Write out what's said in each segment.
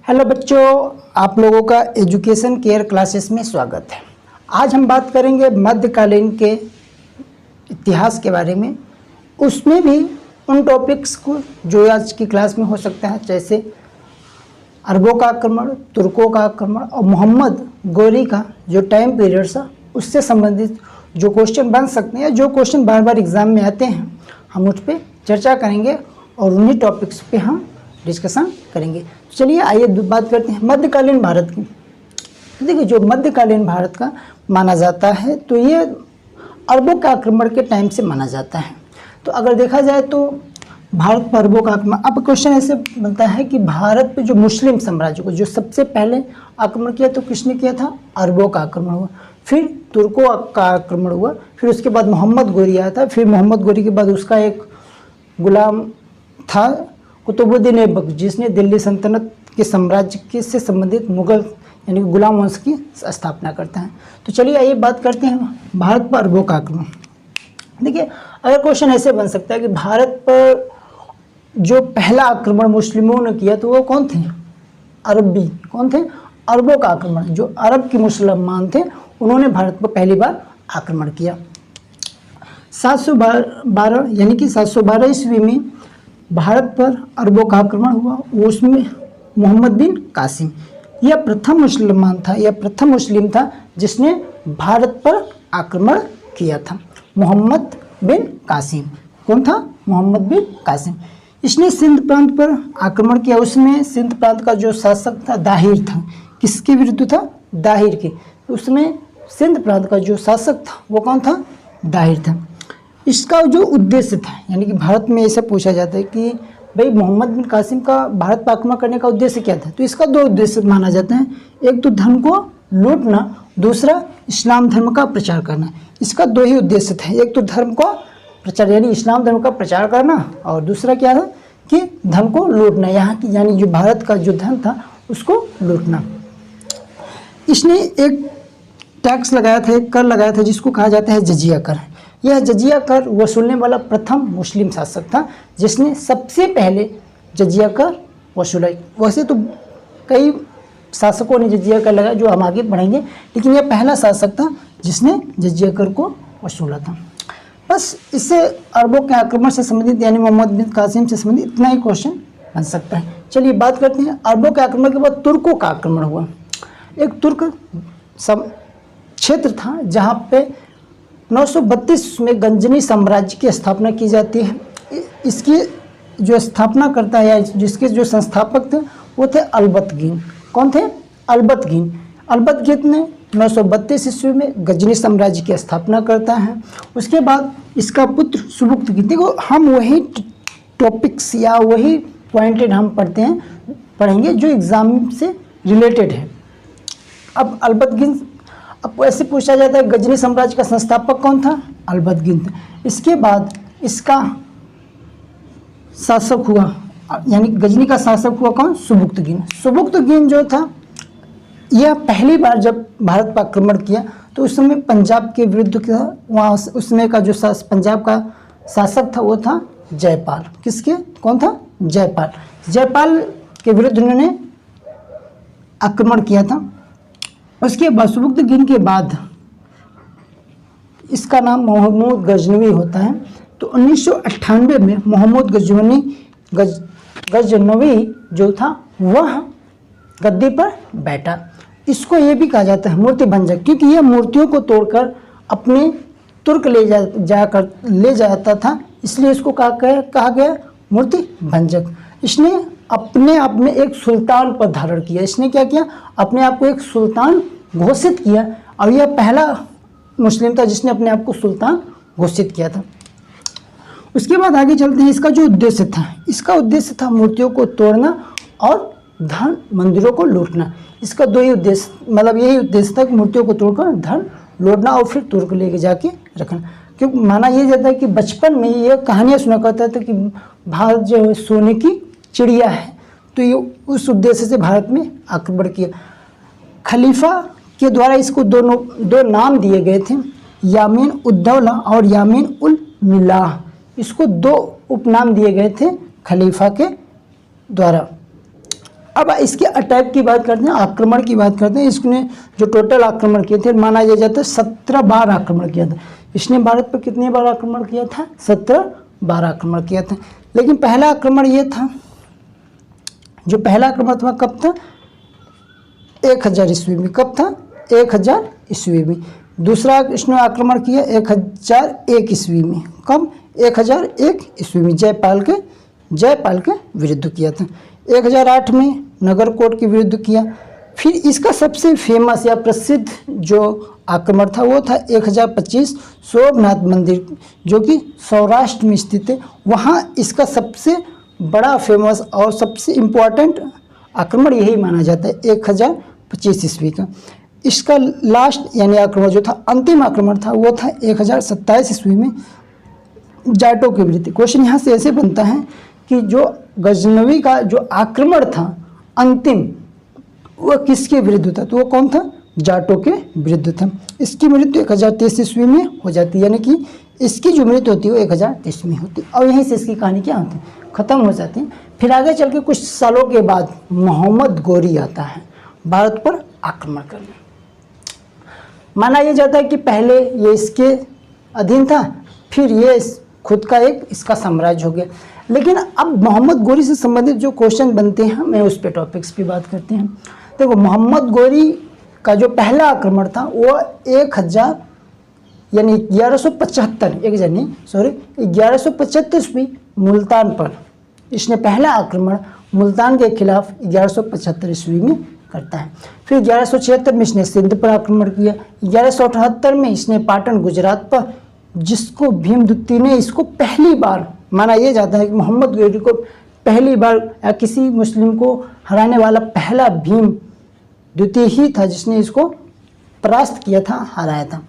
Hello बच्चों, आप लोगों का एजुकेशन केयर क्लासेस में स्वागत है। आज हम बात करेंगे मध्यकालीन के इतिहास के बारे में। उसमें भी उन टॉपिक्स को जो आज की क्लास में हो सकता है, जैसे अरबों का आक्रमण, तुर्कों का आक्रमण और मोहम्मद गोरी का जो टाइम पीरियड था उससे संबंधित जो क्वेश्चन बन सकते हैं, जो क्वेश्चन बार बार एग्जाम में आते हैं, हम उस पर चर्चा करेंगे और उन्हीं टॉपिक्स पे हम डिस्कशन करेंगे। चलिए आइए बात करते हैं मध्यकालीन भारत की। देखिए, जो मध्यकालीन भारत का माना जाता है तो ये अरबों के आक्रमण के टाइम से माना जाता है। तो अगर देखा जाए तो भारत पर अरबों का आक्रमण, अब क्वेश्चन ऐसे बनता है कि भारत पे जो मुस्लिम साम्राज्य को जो सबसे पहले आक्रमण किया तो किसने किया था? अरबों का आक्रमण हुआ, फिर तुर्कों का आक्रमण हुआ, फिर उसके बाद मोहम्मद गोरी आया था, फिर मोहम्मद गोरी के बाद उसका एक गुलाम था कुतुबुद्दीन ऐबक, जिसने दिल्ली सल्तनत के साम्राज्य के से संबंधित मुगल यानी गुलाम वंश की स्थापना करता है। तो चलिए आइए बात करते हैं भारत पर अरबों का आक्रमण। देखिए, अगर क्वेश्चन ऐसे बन सकता है कि भारत पर जो पहला आक्रमण मुस्लिमों ने किया तो वो कौन थे? अरबी। कौन थे? अरबों का आक्रमण। जो अरब के मुसलमान थे उन्होंने भारत पर पहली बार आक्रमण किया 712 यानी कि 712 ईस्वी में भारत पर अरबों का आक्रमण हुआ। उसमें मोहम्मद बिन कासिम यह प्रथम मुसलमान था, यह प्रथम मुस्लिम था जिसने भारत पर आक्रमण किया था। मोहम्मद बिन कासिम कौन था? मोहम्मद बिन कासिम। इसने सिंध प्रांत पर आक्रमण किया। उसमें सिंध प्रांत का जो शासक था दाहिर था। किसके विरुद्ध था? दाहिर के। उसमें सिंध प्रांत का जो शासक था वो कौन था? दाहिर था। इसका जो उद्देश्य था, यानी कि भारत में ऐसा पूछा जाता है कि भाई मोहम्मद बिन कासिम का भारत पर आक्रमण करने का उद्देश्य क्या था? तो इसका दो उद्देश्य माना जाता है। एक तो धर्म को लूटना, दूसरा इस्लाम धर्म का प्रचार करना। इसका दो ही उद्देश्य था। एक तो धर्म को प्रचार यानी इस्लाम धर्म का प्रचार करना, और दूसरा क्या था कि धर्म को लूटना, यहाँ की यानी जो भारत का जो धर्म था उसको लूटना। इसने एक टैक्स लगाया था, एक कर लगाया था जिसको कहा जाता है जजिया कर। यह जजिया कर वसूलने वाला प्रथम मुस्लिम शासक था जिसने सबसे पहले जजिया कर वसूला। वैसे तो कई शासकों ने जजिया कर लगाया जो हम आगे बढ़ेंगे, लेकिन यह पहला शासक था जिसने जजिया कर को वसूला था। बस इससे अरबों के आक्रमण से संबंधित यानी मोहम्मद बिन कासिम से संबंधित इतना ही क्वेश्चन बन सकता है। चलिए बात करते हैं अरबों के आक्रमण के बाद तुर्कों का आक्रमण हुआ। एक तुर्क क्षेत्र था जहाँ पे 932 में गंजनी साम्राज्य की स्थापना की जाती है। इसकी जो स्थापना करता है या जिसके जो संस्थापक थे वो थे अलबतगीन। कौन थे? अलबतगीन। अलबतगीन ने 932 ईस्वी में गजनी साम्राज्य की स्थापना करता है। उसके बाद इसका पुत्र सुबुक्तगीन। देखो, हम वही टॉपिक्स या वही पॉइंटेड हम पढ़ेंगे जो एग्जाम से रिलेटेड है। अब अलबतगीन, अब ऐसे पूछा जाता है गजनी साम्राज्य का संस्थापक कौन था? अलबतगीन था। इसके बाद इसका शासक हुआ यानी गजनी का शासक हुआ कौन? सुबुक्तगीन। सुबुक्तगीन जो था यह पहली बार जब भारत पर आक्रमण किया तो उस समय पंजाब के विरुद्ध था। वहाँ उसमें का जो पंजाब का शासक था वो था जयपाल। किसके? कौन था? जयपाल। जयपाल के विरुद्ध उन्होंने आक्रमण किया था। उसके बाद सुबुक्तगीन के बाद इसका नाम मोहम्मद गजनवी होता है। तो 1998 में मोहम्मद गजनवी जो था वह गद्दी पर बैठा। इसको ये भी कहा जाता है मूर्ति भंजक, क्योंकि यह मूर्तियों को तोड़कर अपने तुर्क ले जाता था, इसलिए इसको कहा गया मूर्ति भंजक। इसने अपने आप में एक सुल्तान पद धारण किया। इसने क्या किया? अपने आप को एक सुल्तान घोषित किया, और यह पहला मुस्लिम था जिसने अपने आप को सुल्तान घोषित किया था। उसके बाद आगे चलते हैं। इसका जो उद्देश्य था, इसका उद्देश्य था मूर्तियों को तोड़ना और धन मंदिरों को लूटना। इसका दो ही उद्देश्य, मतलब यही उद्देश्य था कि मूर्तियों को तोड़कर धन लूटना और फिर तुर्क लेके जाके रखना। क्योंकि माना यह जाता है कि बचपन में ये कहानियाँ सुना करता था कि भारत जो है सोने की चिड़िया है, तो ये उस उद्देश्य से भारत में आक्रमण किया। खलीफा के द्वारा इसको दो नाम दिए गए थे, यामीन उद्दौला और यामीन उल मिलाह। इसको दो उपनाम दिए गए थे खलीफा के द्वारा। अब इसके अटैक की बात करते हैं, आक्रमण की बात करते हैं। इसने जो टोटल आक्रमण किए थे माना जाता है 17 बार आक्रमण किया था। इसने भारत पर कितनी बार आक्रमण किया था? 17 बार आक्रमण किया था। लेकिन पहला आक्रमण ये था, जो पहला आक्रमण था कब था? 1000 ईस्वी में। कब था? 1000 ईस्वी में। दूसरा इसने आक्रमण किया 1001 ईस्वी में। कब? 1001 ईस्वी में जयपाल के विरुद्ध किया था। 1008 में नगरकोट के विरुद्ध किया। फिर इसका सबसे फेमस या प्रसिद्ध जो आक्रमण था वो था 1025 सोमनाथ मंदिर, जो कि सौराष्ट्र में स्थित है। वहाँ इसका सबसे बड़ा फेमस और सबसे इम्पोर्टेंट आक्रमण यही माना जाता है 1025 ईस्वी का। इसका लास्ट यानी आक्रमण जो था, अंतिम आक्रमण था, वो था 1027 ईस्वी में जाटों के विरुद्ध। क्वेश्चन यहाँ से ऐसे बनता है कि जो गजनवी का जो आक्रमण था अंतिम, वो किसके विरुद्ध था? तो वो कौन था? जाटों के विरुद्ध था। इसकी मृत्यु 1023 ईस्वी में हो जाती है, यानी कि इसकी जो मृत्यु होती है वो 1023 में होती है। और यहीं से इसकी कहानी क्या होती है? ख़त्म हो जाती है। फिर आगे चल के कुछ सालों के बाद मोहम्मद गोरी आता है भारत पर आक्रमण करने। माना यह जाता है कि पहले ये इसके अधीन था, फिर ये खुद का एक इसका साम्राज्य हो गया। लेकिन अब मोहम्मद गोरी से संबंधित जो क्वेश्चन बनते हैं, मैं उस पे टॉपिक्स पे बात करते हैं। देखो, मोहम्मद गोरी का जो पहला आक्रमण था वो 1175 ईस्वी मुल्तान पर इसने पहला आक्रमण मुल्तान के खिलाफ 1175 ईस्वी में करता है। फिर 1176 में इसने सिंध पर आक्रमण किया। 1178 में इसने पाटन गुजरात पर, जिसको भीम द्वितीय ने इसको पहली बार, माना यह जाता है कि मोहम्मद गोरी को पहली बार या किसी मुस्लिम को हराने वाला पहला भीम द्वितीय ही था जिसने इसको परास्त किया था, हराया था।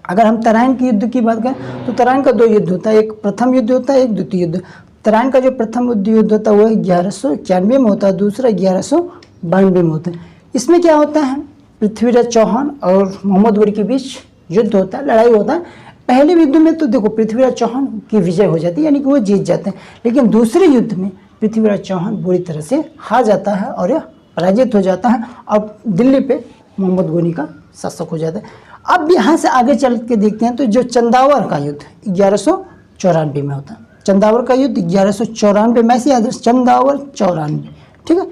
अगर हम तराइन के युद्ध की बात करें तो तराइन का 2 युद्ध होता है, एक प्रथम युद्ध होता है, एक द्वितीय युद्ध। तराइन का जो प्रथम युद्ध होता है वो 1191 में होता है, दूसरा 1192 में होता है। इसमें क्या होता है? पृथ्वीराज चौहान और मोहम्मद गोरी के बीच युद्ध होता है, लड़ाई होता है। पहले युद्ध में तो देखो पृथ्वीराज चौहान की विजय हो जाती है, यानी कि वो जीत जाते हैं। लेकिन दूसरे युद्ध में पृथ्वीराज चौहान बुरी तरह से हार जाता है और यह पराजित हो जाता है। अब दिल्ली पे मोहम्मद गोरी का शासक हो जाता है। अब यहाँ से आगे चल के देखते हैं तो जो चंदावर का युद्ध 1194 में होता है। चंदावर का युद्ध 1194 में से याद, चंदावर 94, ठीक है।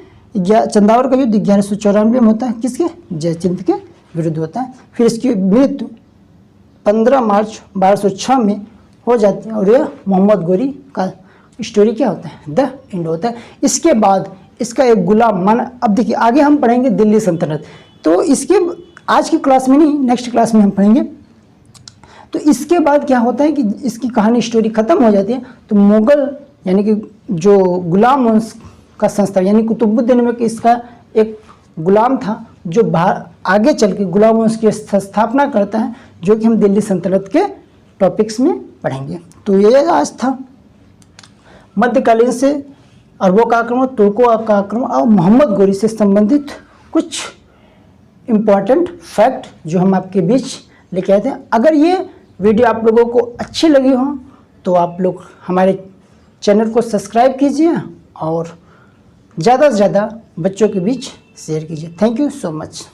चंदावर का युद्ध 1194 में होता है, किसके? जयचिंद के विरुद्ध होता है। फिर इसकी मृत्यु 15 मार्च 1206 में हो जाती है और यह मोहम्मद गोरी का स्टोरी क्या होता है? द एंड होता है। इसके बाद इसका एक गुलाम माना, अब देखिए आगे हम पढ़ेंगे दिल्ली सल्तनत, तो इसके आज की क्लास में नहीं, नेक्स्ट क्लास में हम पढ़ेंगे। तो इसके बाद क्या होता है कि इसकी कहानी स्टोरी खत्म हो जाती है। तो मुगल यानी कि जो गुलाम वंश का संस्था यानी कुतुबुद्दीन में इसका एक गुलाम था जो आगे चल के गुलाम वंश की स्थापना करता है, जो कि हम दिल्ली सल्तनत के टॉपिक्स में पढ़ेंगे। तो ये आज था मध्यकालीन से अरबों का आक्रमण, तुर्कों का आक्रमण और मोहम्मद गोरी से संबंधित कुछ इम्पॉर्टेंट फैक्ट जो हम आपके बीच लेके आए थे। अगर ये वीडियो आप लोगों को अच्छी लगी हो तो आप लोग हमारे चैनल को सब्सक्राइब कीजिए और ज़्यादा से ज़्यादा बच्चों के बीच शेयर कीजिए। Thank you so much.